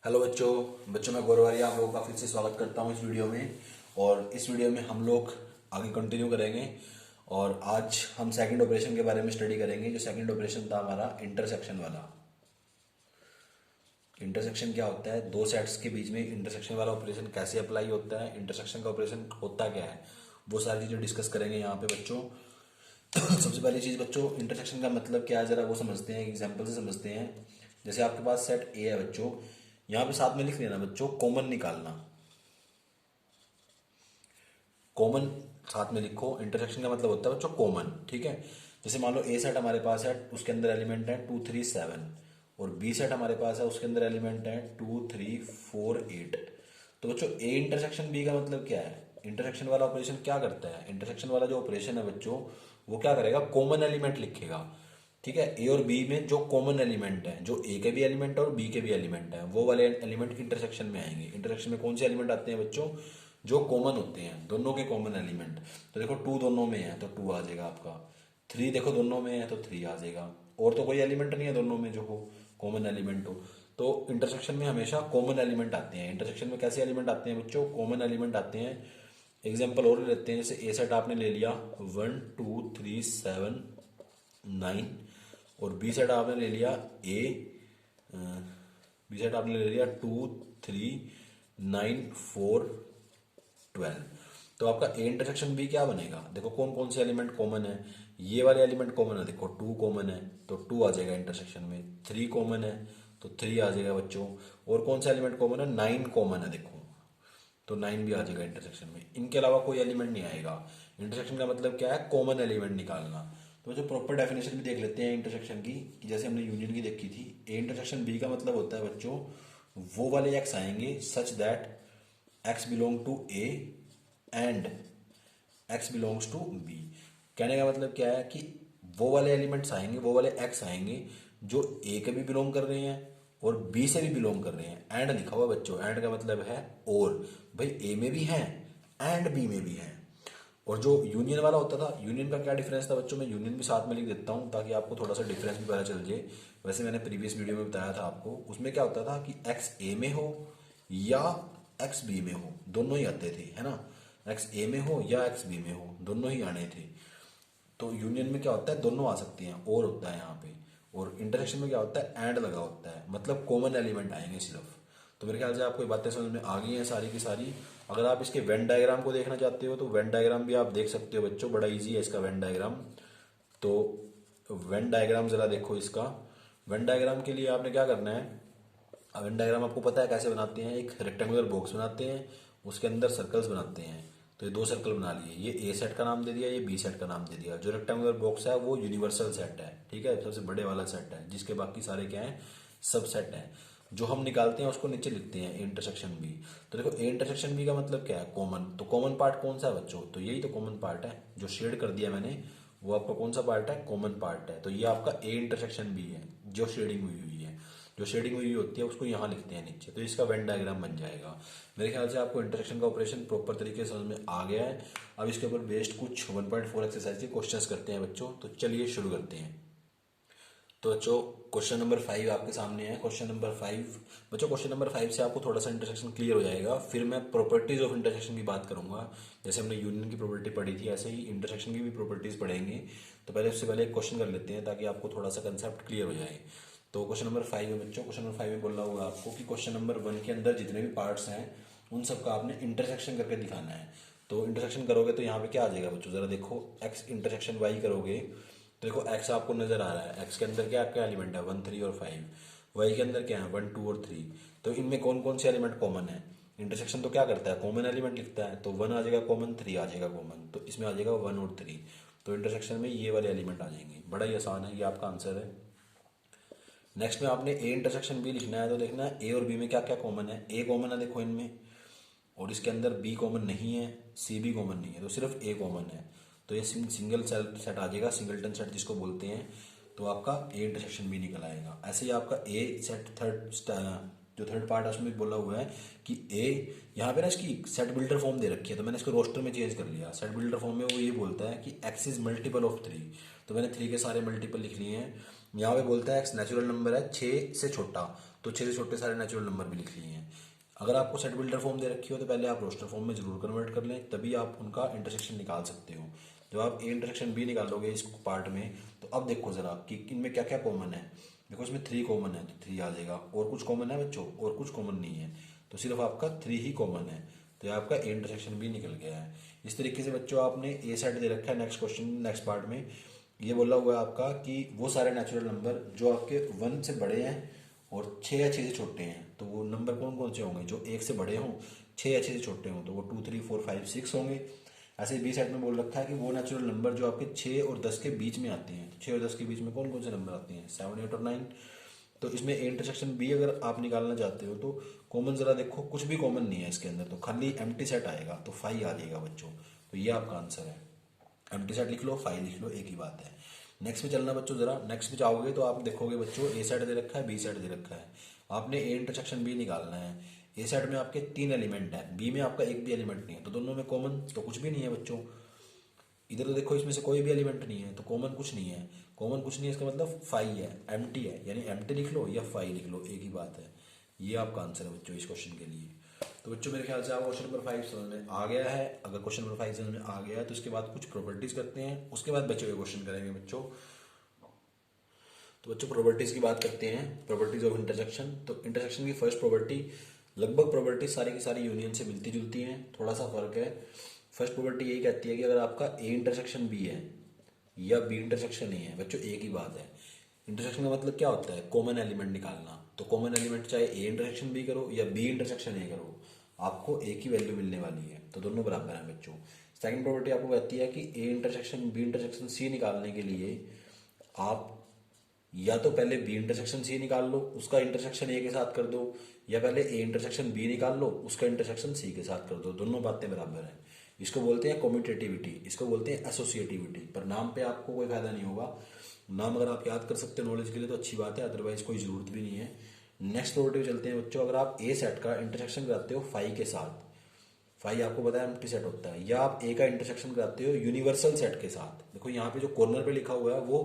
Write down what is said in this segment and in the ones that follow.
Hello बच्चों बच्चों मैं गौरवारिया आप लोगों का फिर से स्वागत करता हूँ इस वीडियो में। और इस वीडियो में हम लोग आगे कंटिन्यू करेंगे। और आज हम सेकंड ऑपरेशन के बारे में स्टडी करेंगे। जो सेकंड ऑपरेशन था हमारा इंटरसेक्शन वाला। इंटरसेक्शन क्या होता है, दो सेट्स के बीच में इंटरसेक्शन वाला ऑपरेशन कैसे अप्लाई होता है, इंटरसेक्शन का ऑपरेशन होता क्या है, वो सारी चीज़ें डिस्कस करेंगे यहाँ पे बच्चों। सबसे पहली चीज़ बच्चों, इंटरसेक्शन का मतलब क्या है ज़रा वो समझते हैं, एग्जाम्पल से समझते हैं। जैसे आपके पास सेट ए है बच्चों, यहाँ पे साथ में लिख लेना बच्चों, कॉमन निकालना। कॉमन साथ में लिखो। इंटरसेक्शन का मतलब होता है बच्चों कॉमन, ठीक है। जैसे मान लो ए सेट हमारे पास है, उसके अंदर एलिमेंट है 2 3 7, और बी सेट हमारे पास है, उसके अंदर एलिमेंट है 2 3 4 8। तो बच्चों ए इंटरसेक्शन बी का मतलब क्या है, इंटरसेक्शन वाला ऑपरेशन क्या करता है, इंटरसेक्शन वाला जो ऑपरेशन है बच्चों वो क्या करेगा, कॉमन एलिमेंट लिखेगा। ठीक है, ए और बी में जो कॉमन एलिमेंट है, जो ए के भी एलिमेंट है और बी के भी एलिमेंट है, वो वाले एलिमेंट इंटरसेक्शन में आएंगे। इंटरसेक्शन में कौन से एलिमेंट आते हैं बच्चों, जो कॉमन होते हैं, दोनों के कॉमन एलिमेंट। तो देखो 2 दोनों में है तो 2 आ जाएगा आपका, 3 देखो दोनों में है तो 3 आ जाएगा, और तो कोई एलिमेंट नहीं है दोनों में जो हो कॉमन एलिमेंट हो। तो इंटरसेक्शन में हमेशा कॉमन एलिमेंट आते हैं। इंटरसेक्शन में कैसे एलिमेंट आते हैं बच्चों, कॉमन एलिमेंट आते हैं। एग्जाम्पल और लेते हैं, जैसे ए सेट आपने ले लिया 1 2 3 7 9, और बी सेट आपने ले लिया ए, बी सेट आपने ले लिया 2 3 9 4 12। तो आपका ए इंटरसेक्शन बी क्या बनेगा, देखो कौन कौन से एलिमेंट कॉमन है, ये वाले एलिमेंट कॉमन है, देखो 2 कॉमन है तो 2 आ जाएगा इंटरसेक्शन में, 3 कॉमन है तो 3 आ जाएगा बच्चों, और कौन सा एलिमेंट कॉमन है, 9 कॉमन है देखो, तो 9 भी आ जाएगा इंटरसेक्शन में। इनके अलावा कोई एलिमेंट नहीं आएगा। इंटरसेक्शन का मतलब क्या है, कॉमन एलिमेंट निकालना। तो जो प्रॉपर डेफिनेशन भी देख लेते हैं इंटरसेक्शन की, कि जैसे हमने यूनियन की देखी थी। ए इंटरसेक्शन बी का मतलब होता है बच्चों, वो वाले एक्स आएंगे such that x belong to A and x belongs to B. कहने का मतलब क्या है कि वो वाले एलिमेंट्स आएंगे, वो वाले एक्स आएंगे जो ए के भी बिलोंग कर रहे हैं और बी से भी बिलोंग कर रहे हैं। एंड लिखा हुआ बच्चों, एंड का मतलब है और, भाई ए में भी है एंड बी में भी है। और जो यूनियन वाला होता था, यूनियन का क्या डिफरेंस था बच्चों, मैं यूनियन भी साथ में लिख देता हूं ताकि आपको थोड़ा सा डिफरेंस भी पता चल जाए। वैसे मैंने प्रीवियस वीडियो में बताया था आपको, उसमें क्या होता था कि एक्स ए में हो या एक्स बी में हो, दोनों ही आते थे, है ना। एक्स ए में हो या एक्स बी में हो, दोनों ही आने थे। तो यूनियन में क्या होता है, दोनों आ सकती हैं, और होता है यहाँ पे। और इंटरसेक्शन में क्या होता है, एंड लगा होता है, मतलब कॉमन एलिमेंट आएंगे सिर्फ। तो मेरे ख्याल से आपको ये बातें समझ में आ गई हैं सारी की सारी। अगर आप इसके वेन डायग्राम को देखना चाहते हो तो वेन डायग्राम भी आप देख सकते हो बच्चों, बड़ा इजी है इसका वेन डायग्राम। तो वेन डायग्राम जरा देखो इसका। वेन डायग्राम के लिए आपने क्या करना है, वेन डायग्राम आपको पता है कैसे बनाते हैं, एक रेक्टेंगुलर बॉक्स बनाते हैं, उसके अंदर सर्कल्स बनाते हैं। तो ये 2 सर्कल बना लिए, ये ए सेट का नाम दे दिया, ये बी सेट का नाम दे दिया। जो रेक्टेंगुलर बॉक्स है वो यूनिवर्सल सेट है, ठीक है, सबसे बड़े वाला सेट है, जिसके बाकी सारे क्या है, सब सेट है। जो हम निकालते हैं उसको नीचे लिखते हैं इंटरसेक्शन बी। तो देखो ए इंटरसेक्शन बी का मतलब क्या है, कॉमन। तो कॉमन पार्ट कौन सा है बच्चों, तो यही तो कॉमन पार्ट है जो शेड कर दिया मैंने, वो आपका कौन सा पार्ट है, कॉमन पार्ट है। तो ये आपका ए इंटरसेक्शन बी है जो शेडिंग हुई हुई है। जो शेडिंग हुई होती है उसको यहाँ लिखते हैं नीचे, तो इसका वेन डायग्राम बन जाएगा। मेरे ख्याल से आपको इंटरसेक्शन का ऑपरेशन प्रॉपर तरीके से समझ में आ गया है। अब इसके ऊपर बेस्ड कुछ 1.4 एक्सरसाइज के क्वेश्चंस करते हैं बच्चों, तो चलिए शुरू करते हैं। तो बच्चों क्वेश्चन नंबर 5 आपके सामने है। क्वेश्चन नंबर 5 बच्चों, क्वेश्चन नंबर 5 से आपको थोड़ा सा इंटरसेक्शन क्लियर हो जाएगा। फिर मैं प्रॉपर्टीज ऑफ इंटरसेक्शन की बात करूंगा। जैसे हमने यूनियन की प्रॉपर्टी पढ़ी थी, ऐसे ही इंटरसेक्शन की भी प्रॉपर्टीज पढ़ेंगे। तो पहले उससे पहले एक क्वेश्चन कर लेते हैं ताकि आपको थोड़ा सा कंसेप्ट क्लियर हो जाए। तो क्वेश्चन नंबर 5 है बच्चों, क्वेश्चन नंबर 5 में बोला हुआ आपको कि क्वेश्चन नंबर 1 के अंदर जितने भी पार्ट्स हैं उन सबका आपने इंटरसेक्शन करके दिखाना है। तो इंटरसेक्शन करोगे तो यहाँ पे क्या आ जाएगा बच्चों, जरा देखो, एक्स इंटरसेक्शन वाई करोगे तो देखो एक्स आपको नजर आ रहा है, एक्स के अंदर क्या क्या एलिमेंट है, 1 3 और 5। वाई के अंदर क्या है, 1 2 और 3। तो इनमें कौन कौन से एलिमेंट कॉमन है, इंटरसेक्शन तो क्या करता है, कॉमन एलिमेंट लिखता है। तो 1 आ जाएगा कॉमन, 3 आ जाएगा कॉमन, तो इसमें आ जाएगा 1 और 3। तो इंटरसेक्शन में ये वाले एलिमेंट आ जाएंगे, बड़ा ही आसान है, ये आपका आंसर है। नेक्स्ट में आपने ए इंटरसेक्शन बी लिखना है। तो देखना है ए और बी में क्या क्या कॉमन है, ए कॉमन है देखो इनमें, और इसके अंदर बी कॉमन नहीं है, सी भी कॉमन नहीं है, तो सिर्फ ए कॉमन है। तो ये सिंगल सेट आ जाएगा, सिंगलटन सेट जिसको बोलते हैं। तो आपका ए इंटरसेक्शन बी निकल आएगा। ऐसे ही आपका ए सेट जो थर्ड पार्ट है उसमें बोला हुआ है कि ए, यहाँ पे ना इसकी सेट बिल्डर फॉर्म दे रखी है, तो मैंने इसको रोस्टर में चेंज कर लिया। सेट बिल्डर फॉर्म में वो ये बोलता है कि एक्स इज मल्टीपल ऑफ 3। तो मैंने 3 के सारे मल्टीपल लिख लिए हैं। यहाँ पे बोलता है एक्स नेचुरल नंबर है 6 से छोटा, तो 6 से छोटे सारे नेचुरल नंबर भी लिख लिए हैं। अगर आपको सेट बिल्डर फॉर्म दे रखी हो तो पहले आप रोस्टर फॉर्म में जरूर कन्वर्ट कर लें, तभी आप उनका इंटरसेक्शन निकाल सकते हो। जब आप ए इंटरसेक्शन बी निकालोगे इस पार्ट में, तो अब देखो जरा कि इनमें क्या क्या कॉमन है। देखो इसमें 3 कॉमन है तो 3 आ जाएगा, और कुछ कॉमन है बच्चों, और कुछ कॉमन नहीं है, तो सिर्फ आपका 3 ही कॉमन है, तो ये आपका ए इंटरसेक्शन भी निकल गया है। इस तरीके से बच्चों आपने ए सेट दे रखा है। नेक्स्ट क्वेश्चन नेक्स्ट पार्ट में ये बोला हुआ है आपका कि वो सारे नेचुरल नंबर जो आपके 1 से बड़े हैं और 6 या 6 से छोटे हैं, तो वो नंबर कौन कौन से होंगे, जो 1 से बड़े हों, 6 या 6 से छोटे हों, तो वो 2 3 4 5 6 होंगे। ऐसे बी सेट में बोल रखा है कि वो नेचुरल नंबर जो आपके 6 और 10 के बीच में आते हैं, तो 6 और 10 के बीच में कौन कौन से नंबर आते हैं, 7 8 और 9। तो इसमें ए इंटरसेक्शन बी अगर आप निकालना चाहते हो तो कॉमन जरा देखो, कुछ भी कॉमन नहीं है इसके अंदर, तो खाली एम्प्टी सेट आएगा, तो 5 आ जाएगा बच्चों। तो ये आपका आंसर है। एम्प्टी सेट लिख लो, 5 लिख लो, एक ही बात है। नेक्स्ट में चलना बच्चों, जरा नेक्स्ट में जाओगे तो आप देखोगे बच्चों ए सेट दे रखा है, बी सेट दे रखा है, आपने ए इंटरसेक्शन बी निकालना है। ए सेट में आपके 3 एलिमेंट है, बी में आपका एक भी एलिमेंट नहीं है, तो दोनों में कॉमन तो कुछ भी नहीं है बच्चों। इधर तो देखो इसमें से कोई भी एलिमेंट नहीं है, तो कॉमन कुछ नहीं है। कॉमन कुछ नहीं है इसका मतलब 5 है, एम्प्टी है, यानी एम्प्टी लिख लो या 5 लिख लो, एक ही बात है। ये आपका आंसर है बच्चों इस क्वेश्चन के लिए। तो बच्चों मेरे ख्याल से आपको क्वेश्चन नंबर 5 समझ में आ गया है। अगर क्वेश्चन नंबर 5 समझ में आ गया है तो उसके बाद कुछ प्रॉपर्टीज करते हैं, उसके बाद बच्चों के क्वेश्चन करेंगे बच्चों। तो बच्चों प्रॉपर्टीज की बात करते हैं, प्रॉपर्टीज ऑफ इंटरसेक्शन। तो इंटरसेक्शन की फर्स्ट प्रॉपर्टी, लगभग प्रॉपर्टी सारी की सारी यूनियन से मिलती जुलती हैं, थोड़ा सा फर्क है। फर्स्ट प्रॉपर्टी यही कहती है कि अगर आपका ए इंटरसेक्शन बी है या बी इंटरसेक्शन ए है, बच्चों एक ही बात है। इंटरसेक्शन का मतलब क्या होता है, कॉमन एलिमेंट निकालना। तो कॉमन एलिमेंट चाहे ए इंटरसेक्शन बी करो या बी इंटरसेक्शन ए करो, आपको एक ही वैल्यू मिलने वाली है, तो दोनों बराबर हैं बच्चों। सेकंड प्रॉपर्टी आपको कहती है कि A intersection B intersection C निकालने के लिए आप या तो पहले बी इंटरसेक्शन सी निकाल लो, उसका इंटरसेक्शन ए के साथ कर दो, या पहले ए इंटरसेक्शन बी निकाल लो, उसका इंटरसेक्शन सी के साथ कर दो, दोनों बातें बराबर हैं। इसको बोलते हैं कम्यूटेटिविटी, इसको बोलते हैं एसोसिएटिविटी। पर नाम पे आपको कोई फायदा नहीं होगा, नाम अगर आप याद कर सकते हो नॉलेज के लिए तो अच्छी बात है, अदरवाइज कोई जरूरत भी नहीं है। नेक्स्ट प्रॉपर्टी चलते हैं बच्चों। अगर आप ए सेट का इंटरसेक्शन कराते हो फाई के साथ, फाई आपको पता है एम्प्टी सेट होता है, या आप ए का इंटरसेक्शन कराते हो यूनिवर्सल सेट के साथ, देखो यहाँ पे जो कॉर्नर पे लिखा हुआ है वो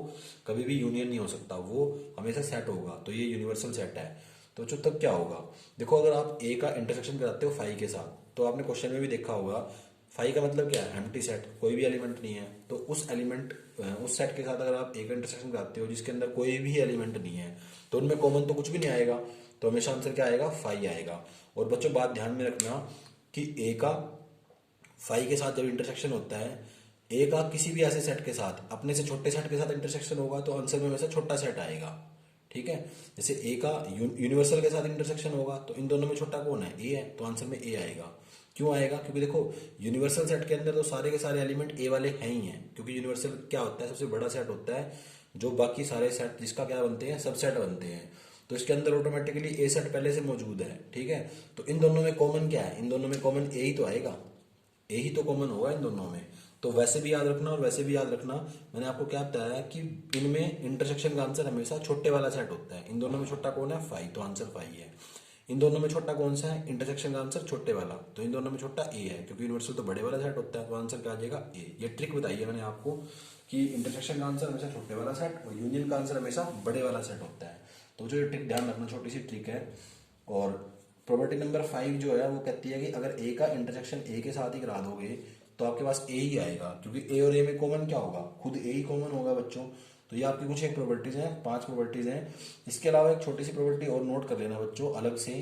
कभी भी यूनियन नहीं हो सकता, वो हमेशा सेट होगा, तो ये यूनिवर्सल सेट है। तो जो तब क्या होगा, देखो अगर आप ए का इंटरसेक्शन कराते हो फाई के साथ, तो आपने क्वेश्चन में भी देखा होगा फाई का मतलब क्या है, एम्प्टी सेट, कोई भी एलिमेंट नहीं है। तो उस एलिमेंट उस सेट के साथ अगर आप ए का इंटरसेक्शन कराते हो जिसके अंदर कोई भी एलिमेंट नहीं है, तो उनमें कॉमन तो कुछ भी नहीं आएगा, तो हमेशा आंसर क्या आएगा, फाई आएगा। और बच्चों बात ध्यान में रखना कि ए का फाई के साथ जब इंटरसेक्शन होता है, ए का किसी भी ऐसे सेट के साथ, अपने से छोटे सेट के साथ इंटरसेक्शन होगा तो आंसर में हमेशा छोटा सेट आएगा, ठीक है। जैसे ए का यूनिवर्सल के साथ इंटरसेक्शन होगा तो इन दोनों में छोटा कौन है, ए है, तो आंसर में ए आएगा। क्यों आएगा, क्योंकि देखो यूनिवर्सल सेट के अंदर तो सारे के सारे एलिमेंट ए वाले हैं ही हैं, क्योंकि यूनिवर्सल क्या होता है, सबसे बड़ा सेट होता है जो बाकी सारे सेट जिसका क्या बनते हैं, सबसेट बनते हैं। तो इसके अंदर ऑटोमेटिकली ए सेट पहले से मौजूद है, ठीक है। तो इन दोनों में कॉमन क्या है, इन दोनों में कॉमन ए ही तो आएगा, ए ही तो कॉमन होगा इन दोनों में। तो वैसे भी याद रखना और वैसे भी याद रखना, मैंने आपको क्या बताया कि इनमें इंटरसेक्शन का आंसर हमेशा छोटे वाला सेट होता है। इन दोनों में छोटा कौन है, फाई, तो आंसर फाई है। इन दोनों में छोटा कौन सा है, इंटरसेक्शन का आंसर छोटे वाला, तो इन दोनों में छोटा ए है, क्योंकि यूनिवर्सल तो बड़े वाला सेट होता है, तो आंसर क्या आ जाएगा, ए। ये ट्रिक बताई है मैंने आपको कि इंटरसेक्शन का आंसर हमेशा छोटे वाला सेट और यूनियन का आंसर हमेशा बड़े वाला सेट होता है। तो जो ये ट्रिक ध्यान रखना, छोटी सी ट्रिक है। और प्रॉपर्टी नंबर 5 जो है वो कहती है कि अगर ए का इंटरसेक्शन ए के साथ ही करा दोगे तो आपके पास ए ही आएगा, क्योंकि ए और ए में कॉमन क्या होगा, खुद ए ही कॉमन होगा बच्चों। तो ये आपकी कुछ एक प्रॉपर्टीज हैं, 5 प्रॉपर्टीज हैं। इसके अलावा एक छोटी सी प्रॉपर्टी और नोट कर लेना बच्चों अलग से,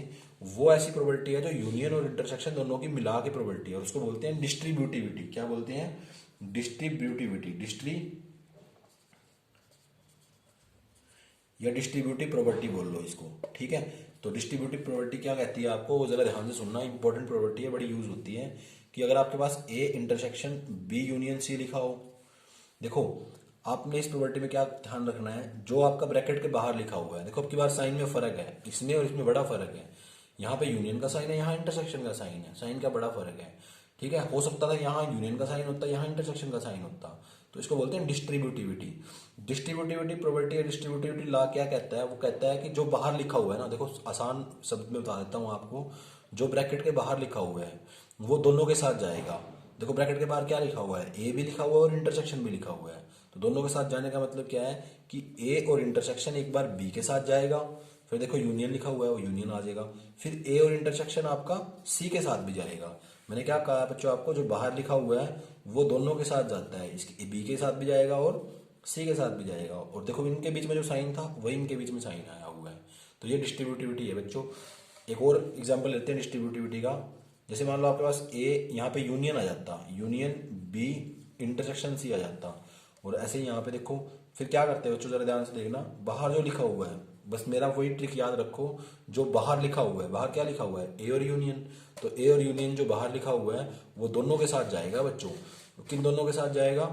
वो ऐसी प्रॉपर्टी है जो यूनियन और इंटरसेक्शन दोनों की मिला के प्रॉपर्टी है, और उसको बोलते हैं डिस्ट्रीब्यूटिविटी। क्या बोलते हैं, डिस्ट्रीब्यूटिविटी, या डिस्ट्रीब्यूटिव प्रॉपर्टी बोल लो इसको, ठीक है। तो डिस्ट्रीब्यूटिव प्रॉपर्टी क्या कहती है आपको, वो जरा ध्यान से सुनना, इंपॉर्टेंट प्रॉपर्टी है, बड़ी यूज होती है। कि अगर आपके पास A intersection B union C लिखा हो, देखो आपने इस प्रॉपर्टी में क्या ध्यान रखना है, जो आपका ब्रैकेट के बाहर लिखा हुआ है, देखो आपकी बार साइन में फर्क है, इसमें और इसमें बड़ा फर्क है। यहाँ पे यूनियन का साइन है, यहाँ इंटरसेक्शन का साइन है, साइन का बड़ा फर्क है, ठीक है। हो सकता था यहाँ यूनियन का साइन होता, यहाँ इंटरसेक्शन का साइन होता। तो इसको बोलते हैं डिस्ट्रीब्यूटिविटी। डिस्ट्रीब्यूटिविटी प्रॉपर्टी या डिस्ट्रीब्यूटिविटी लॉ क्या कहता है, वो कहता है कि जो बाहर लिखा हुआ है ना, देखो आसान शब्द में बता देता हूँ आपको, जो ब्रैकेट के बाहर लिखा हुआ है वो दोनों के साथ जाएगा। देखो ब्रैकेट के बाहर क्या लिखा हुआ है, ए भी लिखा हुआ है और इंटरसेक्शन भी लिखा हुआ है, तो दोनों के साथ जाने का मतलब क्या है कि ए और इंटरसेक्शन एक बार बी के साथ जाएगा, फिर देखो यूनियन लिखा हुआ है, वो यूनियन आ जाएगा। फिर ए और इंटरसेक्शन आपका सी के साथ भी जाएगा। मैंने क्या कहा बच्चों आपको, जो बाहर लिखा हुआ है वो दोनों के साथ जाता है, इसके बी के साथ भी जाएगा और सी के साथ भी जाएगा। और देखो इनके बीच में जो साइन था वही इनके बीच में साइन आया हुआ है। तो ये डिस्ट्रीब्यूटिविटी है बच्चों। एक और एग्जाम्पल लेते हैं डिस्ट्रीब्यूटिविटी का। जैसे मान लो आपके पास ए यहाँ पे यूनियन आ जाता, यूनियन बी इंटरसेक्शन सी आ जाता, और ऐसे ही यहाँ पे देखो फिर क्या करते हैं बच्चों, जरा ध्यान से देखना, बाहर जो लिखा हुआ है, बस मेरा वही ट्रिक याद रखो, जो बाहर लिखा हुआ है, बाहर क्या लिखा हुआ है, ए और यूनियन। तो ए और यूनियन जो बाहर लिखा हुआ है वो दोनों के साथ जाएगा बच्चों। किन दोनों के साथ जाएगा,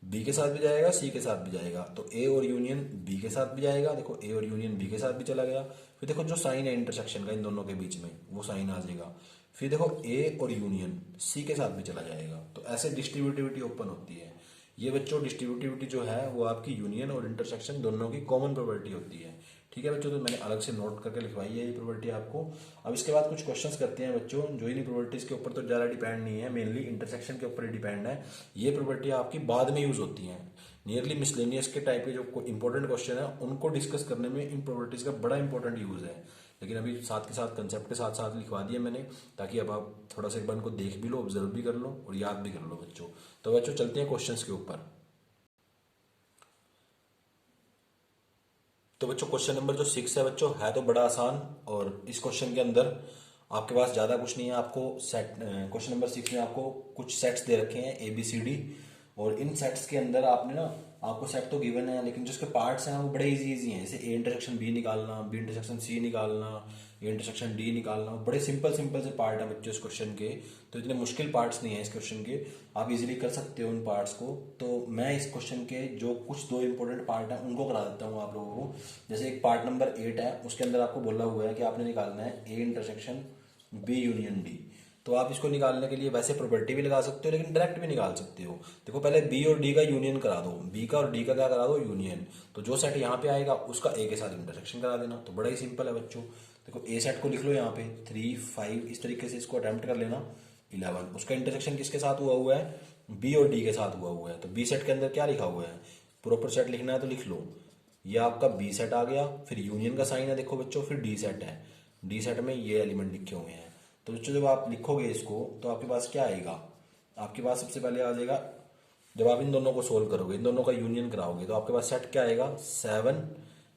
बी के साथ भी जाएगा, सी के साथ भी जाएगा। तो ए और यूनियन बी के साथ भी जाएगा, देखो ए और यूनियन बी के साथ भी चला गया। फिर देखो जो साइन है इंटरसेक्शन का इन दोनों के बीच में, वो साइन आ जाएगा। फिर देखो ए और यूनियन सी के साथ भी चला जाएगा। तो ऐसे डिस्ट्रीब्यूटिविटी ओपन होती है। ये बच्चों डिस्ट्रीब्यूटिविटी जो है वो आपकी यूनियन और इंटरसेक्शन दोनों की कॉमन प्रॉपर्टी होती है। ठीक है बच्चों, तो मैंने अलग से नोट करके लिखवाई है ये प्रॉपर्टी आपको। अब इसके बाद कुछ क्वेश्चंस करते हैं बच्चों, जो इन प्रॉपर्टीज के ऊपर तो ज़्यादा डिपेंड नहीं है, मेनली इंटरसेक्शन के ऊपर ही डिपेंड है। ये प्रॉपर्टी आपकी बाद में यूज होती हैं, नियरली मिसलेनियस के टाइप के जो इंपॉर्टेंट क्वेश्चन है उनको डिस्कस करने में इन प्रॉपर्टीज का बड़ा इंपॉर्टेंट यूज है। लेकिन अभी साथ के साथ कंसेप्ट के साथ साथ लिखवा दिए मैंने, ताकि अब आप थोड़ा सा एक बार इनको देख भी लो, ऑब्जर्व भी कर लो और याद भी कर लो बच्चों। तो बच्चों चलते हैं क्वेश्चंस के ऊपर। तो बच्चों क्वेश्चन नंबर जो 6 है बच्चों, है तो बड़ा आसान, और इस क्वेश्चन के अंदर आपके पास ज़्यादा कुछ नहीं है। आपको सेट क्वेश्चन नंबर 6 में आपको कुछ सेट्स दे रखे हैं ABCD, और इन सेट्स के अंदर आपने ना, आपको सेट तो गिवन है लेकिन जो उसके पार्ट्स हैं वो बड़े इजी हैं। जैसे ए इंटरसेक्शन बी निकालना, बी इंटरसेक्शन सी निकालना, ए इंटरसेक्शन डी निकालना, बड़े सिंपल सिंपल से पार्ट है बच्चों इस क्वेश्चन के। तो इतने मुश्किल पार्ट्स नहीं है इस क्वेश्चन के, आप इजीली कर सकते हो उन पार्ट्स को। तो मैं इस क्वेश्चन के जो कुछ दो इंपॉर्टेंट पार्ट हैं उनको करा देता हूँ आप लोगों को। जैसे एक पार्ट नंबर 8 है, उसके अंदर आपको बोला हुआ है कि आपने निकालना है A intersection B union D. तो आप इसको निकालने के लिए वैसे प्रॉपर्टी भी लगा सकते हो, लेकिन डायरेक्ट भी निकाल सकते हो। देखो पहले बी और डी का यूनियन करा दो, बी का और डी का क्या करा दो, यूनियन। तो जो सेट यहाँ पे आएगा उसका ए के साथ इंटरसेक्शन करा देना। तो बड़ा ही सिंपल है बच्चों। देखो ए सेट को लिख लो यहाँ पे 3 5, इस तरीके से इसको अटेम्प्ट कर लेना। 11 उसका इंटरसेक्शन किसके साथ हुआ हुआ है, बी और डी के साथ हुआ हुआ है। तो बी सेट के अंदर क्या लिखा हुआ है, प्रॉपर सेट लिखना है तो लिख लो, ये आपका बी सेट आ गया। फिर यूनियन का साइन है देखो बच्चों, फिर डी सेट है, डी सेट में ये एलिमेंट लिखे हुए हैं। तो बच्चों जब आप लिखोगे इसको तो आपके पास क्या आएगा, आपके पास सबसे पहले आ जाएगा, जब आप इन दोनों को सोल्व करोगे, इन दोनों का यूनियन कराओगे, तो आपके पास सेट क्या आएगा, 7,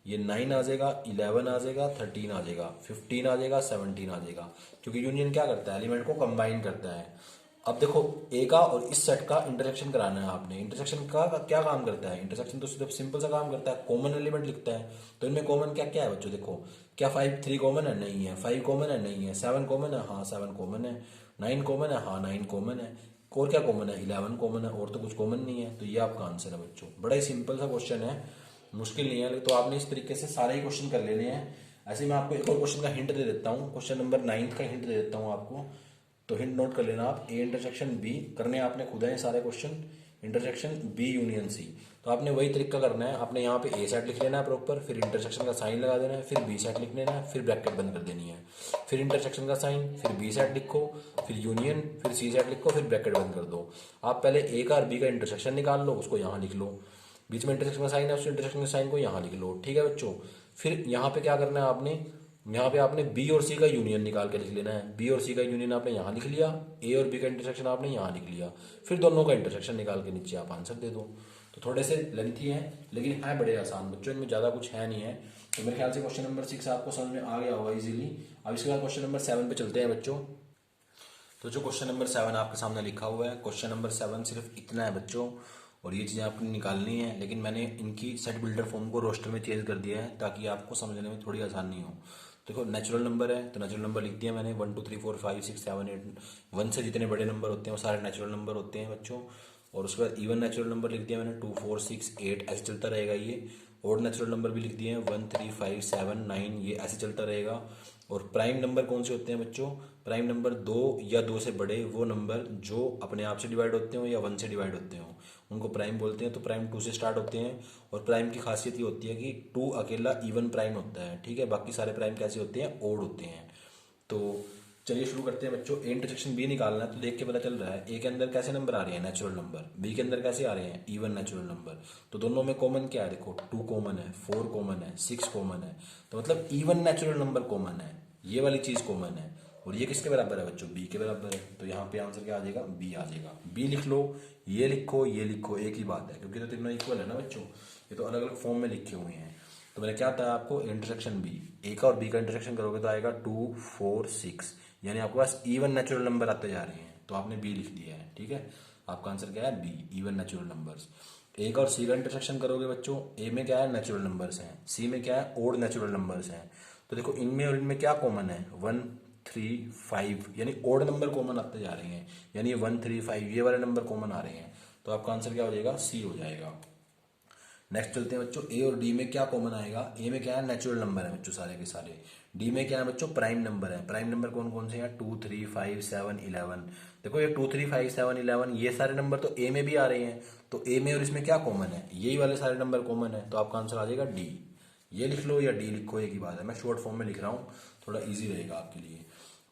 ये 9 आ जाएगा, 11 आ जाएगा, 13 आ जाएगा, 15 आ जाएगा, 17 आ जाएगा। क्योंकि यूनियन क्या करता है, एलिमेंट को कंबाइन करता है। अब देखो ए का और इस सेट का इंटरसेक्शन कराना है आपने। इंटरसेक्शन का क्या काम करता है, इंटरसेक्शन तो सिर्फ सिंपल सा काम करता है, कॉमन एलिमेंट लिखता है। तो इनमें कॉमन क्या क्या है बच्चों, देखो क्या 5 3 कॉमन है, नहीं है। 5 कॉमन है, नहीं है। 7 कॉमन है, हाँ 7 कॉमन है। 9 कॉमन है, हाँ 9 कॉमन है। और क्या कॉमन है, 11 कॉमन है, और तो कुछ कॉमन नहीं है। तो ये आपका आंसर है बच्चों। बड़ा ही सिंपल सा क्वेश्चन है, मुश्किल नहीं है। तो आपने इस तरीके से सारे ही क्वेश्चन कर लेने हैं। ऐसे मैं आपको एक और क्वेश्चन का हिंट दे देता हूँ, क्वेश्चन नंबर 9 का हिंट दे देता हूँ आपको। तो हिंट नोट कर लेना आप, ए इंटरसेक्शन बी करने आपने खुद है सारे question, intersection B union C. तो आपने वही तरीका करना है, आपने यहाँ पे ए सेट लिख लेना है प्रॉपर, फिर इंटरसेक्शन का साइन लगा देना है, फिर बी सेट लिख लेना है, फिर ब्रैकेट बंद कर देनी है, फिर इंटरसेक्शन का साइन, फिर बी सेट लिखो, फिर यूनियन, फिर सी सेट लिखो, फिर ब्रैकेट बंद कर दो। आप पहले ए का और बी का इंटरसेक्शन निकाल लो, उसको यहाँ लिख लो, बीच में इंटरसेक्शन का साइन है, उस इंटरसेक्शन के साइन को यहाँ लिख लो। ठीक है बच्चों। फिर यहाँ पे क्या करना है आपने, यहाँ पे आपने बी और सी का यूनियन निकाल के लिख लेना है। बी और सी का यूनियन आपने यहाँ लिख लिया, ए और बी का इंटरसेक्शन आपने यहाँ लिख लिया, फिर दोनों का इंटरसेक्शन निकाल के नीचे आप आंसर दे दो। तो थोड़े से लेंथी हैं लेकिन है बड़े आसान बच्चों, इनमें ज़्यादा कुछ है नहीं है। तो मेरे ख्याल से क्वेश्चन नंबर 6 आपको समझ में आ गया होगा इजीली। अब इसके बाद क्वेश्चन नंबर 7 पे चलते हैं बच्चों। तो जो क्वेश्चन नंबर 7 आपके सामने लिखा हुआ है, क्वेश्चन नंबर 7 सिर्फ इतना है बच्चों, और ये चीज़ें आपको निकालनी है। लेकिन मैंने इनकी सेट बिल्डर फॉर्म को रोस्टर में चेंज कर दिया है ताकि आपको समझने में थोड़ी आसानी हो। देखो नेचुरल नंबर है तो नेचुरल नंबर लिख दिया मैंने, 1 2 3 4 5 6 7 8, 1 से जितने बड़े नंबर होते हैं वो सारे नेचुरल नंबर होते हैं बच्चों। और उसके बाद इवन नेचुरल नंबर लिख दिया मैंने, 2 4 6 8 ऐसे चलता रहेगा ये। और नेचुरल नंबर भी लिख दिए हैं, 1 3 5 7 9, ये ऐसे चलता रहेगा। और प्राइम नंबर कौन से होते हैं बच्चों, प्राइम नंबर 2 या 2 से बड़े वो नंबर जो अपने आप से डिवाइड होते हो या 1 से डिवाइड होते हो उनको प्राइम बोलते हैं। तो प्राइम 2 से स्टार्ट होते हैं। और प्राइम की खासियत ये होती है कि 2 अकेला इवन प्राइम होता है, ठीक है, बाकी सारे प्राइम कैसे होते हैं, ओड होते हैं। तो चलिए शुरू करते हैं बच्चों। ए इंटरसेक्शन बी निकालना है तो देख के पता चल रहा है ए के अंदर कैसे नंबर आ रहे हैं, नेचुरल नंबर। बी के अंदर कैसे आ रहे हैं, इवन नेचुरल नंबर। तो दोनों में कॉमन क्या है, देखो 2 कॉमन है, 4 कॉमन है, 6 कॉमन है। तो मतलब इवन नेचुरल नंबर कॉमन है, ये वाली चीज कॉमन है। और ये किसके बराबर है बच्चों, बी के बराबर है। तो यहाँ पे आंसर क्या आ जाएगा, बी आ जाएगा। बी लिख लो, ये लिखो, ये लिखो, एक ही बात है, क्योंकि तो तीनों इक्वल है ना बच्चों, ये तो अलग अलग फॉर्म में लिखे हुए हैं। तो मैंने क्या बताया आपको, इंटरसेक्शन बी, ए का और बी का इंटरसेक्शन करोगे तो आएगा 2 4 6, यानी आपके पास इवन नेचुरल नंबर आते जा रहे हैं। तो आपने बी लिख दिया है, ठीक है। आपका आंसर क्या है, बी, इवन नेचुरल नंबर्स। ए का और सी का इंटरसेक्शन करोगे बच्चों, ए में क्या है, नेचुरल नंबर्स हैं, सी में क्या है, ओड नेचुरल नंबर्स हैं। तो देखो इनमें और इनमें क्या कॉमन है, 1 3 5, यानी ओड नंबर कॉमन आते जा रहे हैं, यानी 1 3 5 ये वाले नंबर कॉमन आ रहे हैं। तो आपका आंसर क्या हो जाएगा, सी हो जाएगा। नेक्स्ट चलते हैं बच्चों, ए और डी में क्या कॉमन आएगा। ए में क्या है, नेचुरल नंबर है बच्चों सारे के सारे। डी में क्या है बच्चों, प्राइम नंबर है। प्राइम नंबर कौन कौन से हैं, 2 3 5 7 11। देखो ये 2 3 5 7 11 ये सारे नंबर तो ए में भी आ रहे हैं। तो ए में और इसमें क्या कॉमन है, यही वाले सारे नंबर कॉमन है। तो आपका आंसर आ जाएगा डी। ये लिख लो या डी लिखो, एक ही बात है। मैं शॉर्ट फॉर्म में लिख रहा हूँ, थोड़ा ईजी रहेगा आपके लिए,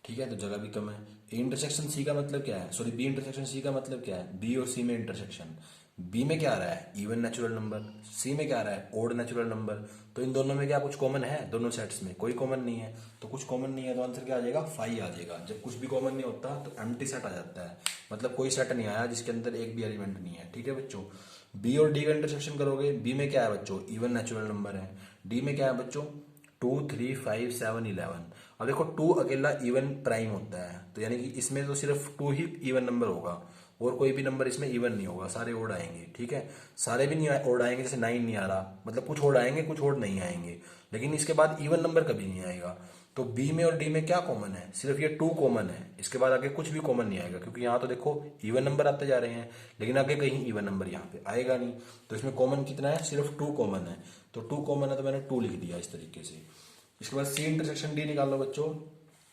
ठीक है। तो जगह भी कम है। ए इंटरसेक्शन सी का मतलब क्या है, सॉरी बी इंटरसेक्शन सी का मतलब क्या है, बी और सी में इंटरसेक्शन। बी में क्या आ रहा है, इवन नेचुरल नंबर। सी में क्या आ रहा है, ओड नेचुरल नंबर। तो इन दोनों में क्या कुछ कॉमन है, दोनों सेट्स में कोई कॉमन नहीं है। तो कुछ कॉमन नहीं है तो आंसर क्या आ जाएगा, 5 आ जाएगा। जब कुछ भी कॉमन नहीं होता तो एम्प्टी सेट आ जाता है, मतलब कोई सेट नहीं आया जिसके अंदर एक भी एलिमेंट नहीं है, ठीक है बच्चों। बी और डी का इंटरसेक्शन करोगे, बी में क्या है बच्चों, इवन नेचुरल नंबर है। डी में क्या है बच्चों, 2 3 5 7 11। अब देखो 2 अकेला इवन प्राइम होता है, तो यानी कि इसमें तो सिर्फ 2 ही इवन नंबर होगा, और कोई भी नंबर इसमें इवन नहीं होगा, सारे ओड आएंगे, ठीक है। सारे भी नहीं ओड आएंगे, जैसे 9 नहीं आ रहा, मतलब कुछ ओड आएंगे कुछ ओड नहीं आएंगे, लेकिन इसके बाद इवन नंबर कभी नहीं आएगा। तो बी में और डी में क्या कॉमन है, सिर्फ ये 2 कॉमन है, इसके बाद आगे कुछ भी कॉमन नहीं आएगा, क्योंकि यहाँ तो देखो इवन नंबर आते जा रहे हैं, लेकिन आगे कहीं इवन नंबर यहाँ पे आएगा नहीं। तो इसमें कॉमन कितना है, सिर्फ 2 कॉमन है। तो 2 कॉमन है तो मैंने 2 लिख दिया इस तरीके से। इसके बाद सी इंटरसेक्शन डी निकाल लो बच्चों,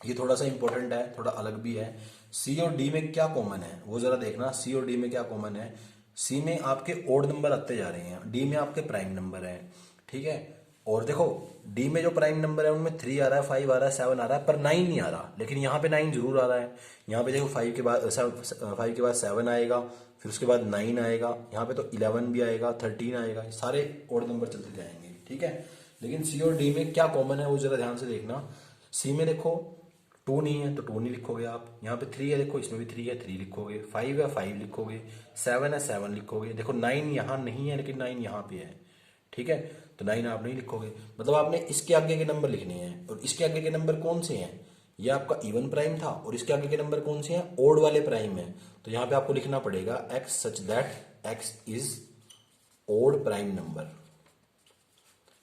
ये थोड़ा सा इंपॉर्टेंट है, थोड़ा अलग भी है। सी और डी में क्या कॉमन है वो जरा देखना, सी और डी में क्या कॉमन है। सी में आपके ओड नंबर आते जा रहे हैं, डी में आपके प्राइम नंबर है, ठीक है। और देखो डी में जो प्राइम नंबर है उनमें 3 आ रहा है, 5 आ रहा है, 7 आ रहा है, पर 9 नहीं आ रहा। लेकिन यहाँ पे 9 जरूर आ रहा है। यहाँ पे देखो 5 के बाद 7 आएगा, फिर उसके बाद 9 आएगा, यहाँ पे तो 11 भी आएगा, 13 आएगा, सारे ओड नंबर चलते जाएंगे, ठीक है। लेकिन सी और डी में क्या कॉमन है वो जरा ध्यान से देखना। सी में देखो 2 नहीं है तो 2 नहीं लिखोगे आप, यहाँ पे 3 है, देखो इसमें भी 3 है, 3 लिखोगे। 5 है, 5 लिखोगे। 7 है, 7 लिखोगे। देखो 9 यहाँ नहीं है, लेकिन 9 यहाँ पे है, ठीक है। तो 9 आप नहीं लिखोगे, मतलब आपने इसके आगे के नंबर लिखने हैं। और इसके आगे के नंबर कौन से हैं, ये आपका इवन प्राइम था, और इसके आगे के नंबर कौन से हैं, ओड वाले प्राइम है। तो यहाँ पे आपको लिखना पड़ेगा x such that x is odd prime number.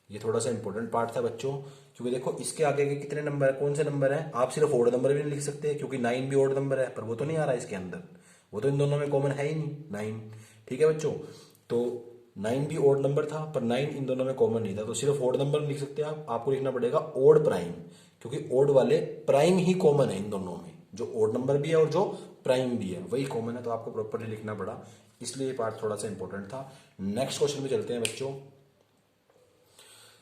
ये थोड़ा सा इंपॉर्टेंट पार्ट था बच्चों, क्योंकि देखो इसके आगे के कितने नंबर है, कौन से नंबर है, आप सिर्फ ओड नंबर भी नहीं लिख सकते, क्योंकि 9 भी ओड नंबर है, पर वो तो नहीं आ रहा है इसके अंदर, वो तो इन दोनों में कॉमन है ही नहीं, 9, ठीक है बच्चों। तो 9 भी ओड नंबर था, पर 9 इन दोनों में कॉमन नहीं था, तो सिर्फ ओड नंबर नहीं लिख सकते आप, आपको लिखना पड़ेगा ओड प्राइम, क्योंकि ओड वाले प्राइम ही कॉमन है इन दोनों में, जो ओड नंबर भी है और जो प्राइम भी है वही कॉमन है। तो आपको प्रॉपरली लिखना पड़ा, इसलिए ये पार्ट थोड़ा सा इंपॉर्टेंट था। नेक्स्ट क्वेश्चन पे चलते हैं बच्चों।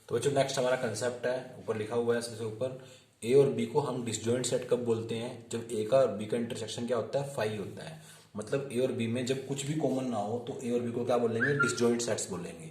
तो बच्चों नेक्स्ट हमारा कंसेप्ट है, ऊपर लिखा हुआ है सबसे ऊपर, ए और बी को हम डिसजॉइंट सेट कब बोलते हैं, जब ए का और बी का इंटरसेक्शन क्या होता है, 5 होता है। मतलब ए और बी में जब कुछ भी कॉमन ना हो तो ए और बी को क्या बोलेंगे, डिसजॉइंट सेट्स बोलेंगे।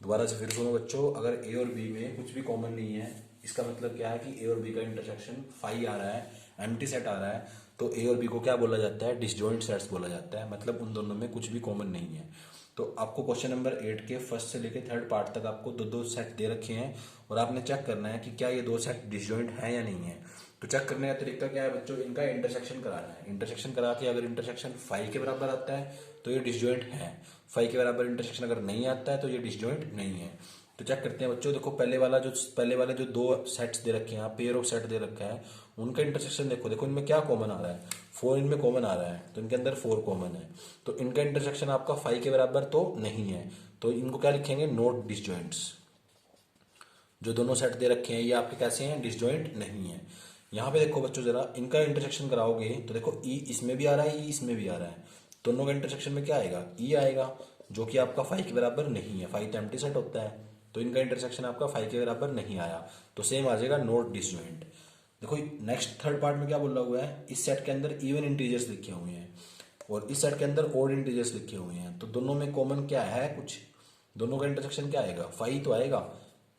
दोबारा से फिर सुनो बच्चों, अगर ए और बी में कुछ भी कॉमन नहीं है, इसका मतलब क्या है कि ए और बी का इंटरसेक्शन 5 आ रहा है, एम्प्टी सेट आ रहा है, तो ए और बी को क्या बोला जाता है, डिसजॉइंट सेट्स बोला जाता है, मतलब उन दोनों में कुछ भी कॉमन नहीं है। तो आपको क्वेश्चन नंबर 8 के फर्स्ट से लेकर थर्ड पार्ट तक आपको दो दो सेट दे रखे हैं, और आपने चेक करना है कि क्या ये 2 सेट डिसजॉइंट है या नहीं है। तो चेक करने का तरीका क्या है बच्चों, इनका इंटरसेक्शन कराना है। इंटरसेक्शन करा के अगर इंटरसेक्शन 5 के बराबर आता है तो ये डिसजॉइंट है, 5 के बराबर इंटरसेक्शन अगर नहीं आता है तो ये डिसजॉइंट नहीं है। तो चेक करते हैं बच्चों, देखो पहले वाले जो 2 सेट्स दे रखे हैं, पेयर ऑफ सेट दे रखा है, उनका इंटरसेक्शन देखो, देखो इनमें क्या कॉमन आ रहा है, 4 इनमें कॉमन आ रहा है, तो इनके अंदर 4 कॉमन है। तो इनका इंटरसेक्शन आपका 5 के बराबर तो नहीं है, तो इनको क्या लिखेंगे, नॉट डिसजॉइंट्स। जो दोनों सेट दे रखे हैं ये आपके कैसे हैं, डिसजॉइंट नहीं है। यहाँ पे देखो बच्चों जरा, इनका इंटरसेक्शन कराओगे तो देखो ई इसमें भी आ रहा है, ई इसमें भी आ रहा है, दोनों का इंटरसेक्शन में क्या आएगा, ई आएगा, जो कि आपका 5 के बराबर नहीं है, 5 तो एम्प्टी सेट होता है, तो इनका इंटरसेक्शन आपका 5 के बराबर नहीं आया, तो सेम आ जाएगा नॉट डिसजॉइंट। देखो नेक्स्ट थर्ड पार्ट में क्या बोला हुआ है, इस सेट के अंदर इवन इंटीजर्स लिखे हुए हैं और इस सेट के अंदर ऑड इंटीजर्स लिखे हुए हैं, तो दोनों में कॉमन क्या है, कुछ दोनों का इंटरसेक्शन क्या आएगा, 5 तो आएगा।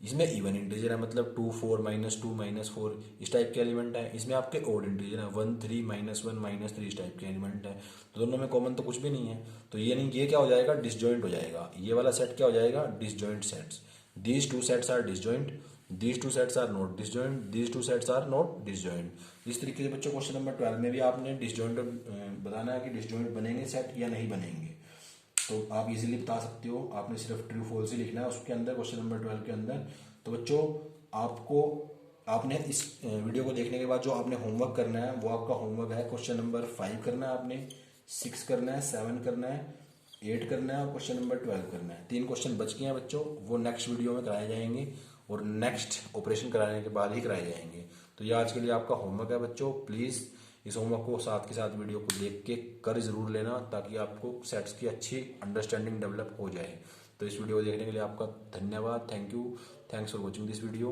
इसमें इवन इंटीजर है मतलब 2 4 -2 -4 इस टाइप के एलिमेंट है, इसमें आपके ऑड इंटीजर है 1 3 -1 -3 इस टाइप के एलिमेंट है, तो दोनों में कॉमन तो कुछ भी नहीं है। तो ये नहीं, ये क्या हो जाएगा, डिसजॉइंट हो जाएगा, ये वाला सेट क्या हो जाएगा, disjoint sets. These two sets are disjoint, these two sets are not disjoint, these two sets are not disjoint। इस तरीके से बच्चों क्वेश्चन नंबर 12 में भी आपने डिसजॉइंट बताना है कि डिसजॉइंट बनेंगे सेट या नहीं बनेंगे। तो आप इजीली बता सकते हो, आपने सिर्फ ट्रू फॉल्स ही लिखना है उसके अंदर, क्वेश्चन नंबर 12 के अंदर। तो बच्चों आपको, आपने इस वीडियो को देखने के बाद जो आपने होमवर्क करना है वो आपका होमवर्क है, क्वेश्चन नंबर 5 करना है आपने, 6 करना है, 7 करना है, 8 करना है और क्वेश्चन नंबर 12 करना है। 3 क्वेश्चन बच गए हैं बच्चों, वो नेक्स्ट वीडियो में कराए जाएंगे और नेक्स्ट ऑपरेशन कराने के बाद ही कराए जाएंगे। तो ये आज के लिए आपका होमवर्क है बच्चों, प्लीज़ इस होमवर्क को साथ के साथ वीडियो को देख के कर जरूर लेना, ताकि आपको सेट्स की अच्छी अंडरस्टैंडिंग डेवलप हो जाए। तो इस वीडियो को देखने के लिए आपका धन्यवाद, thank you, thanks for watching this video.